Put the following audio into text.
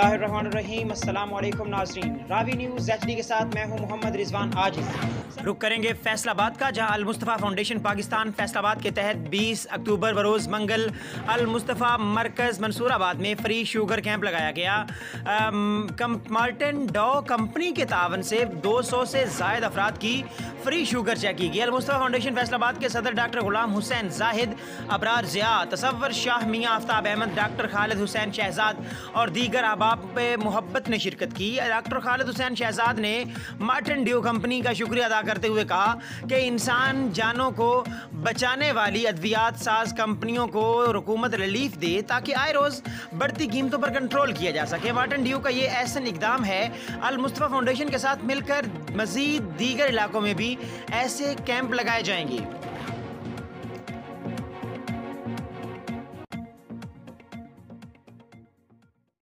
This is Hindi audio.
बिस्मिल्लाहिर्रहमानिर्रहीम। अस्सलाम वालेकुम नाज़रीन, रावी न्यूज़ HD के साथ मैं हूं मोहम्मद रिजवान। आज रुक करेंगे फैसलाबाद का, जहां अल मुस्तफ़ा फाउंडेशन पाकिस्तान फैसलाबाद के तहत 20 अक्टूबर बरोज़ मंगल अल मुस्तफ़ा मरकज़ मंसूराबाद में फ्री शुगर कैंप लगाया गया। मार्टिन डॉ कंपनी के तावन से 200 से ज़ायद अफराद की फ्री शुगर चेक की गई। अल मुस्तफ़ा फाउंडेशन फैसलाबाद के सदर डॉक्टर गुलाम हुसैन जाहिद, अबरार ज़िया, तसव्वुर शाह, मियाँ आफ्ताब अहमद, डॉक्टर खालिद हुसैन शहजाद और दीगर अहबाब मोहब्बत ने शिरकत की। डॉक्टर खालिद हुसैन शहजाद ने मार्टिन ड्यू कंपनी का शुक्रिया अदा करते हुए कहा कि इंसान जानों को बचाने वाली अद्वियात साज कंपनियों को हुकूमत रिलीफ दे ताकि आए रोज़ बढ़ती कीमतों पर कंट्रोल किया जा सके। मार्टिन ड्यू का ये ऐसा इक़दाम है। अल मुस्तफ़ा फाउंडेशन के साथ मिलकर मज़ीद दीगर इलाकों में भी ऐसे कैंप लगाए जाएंगे।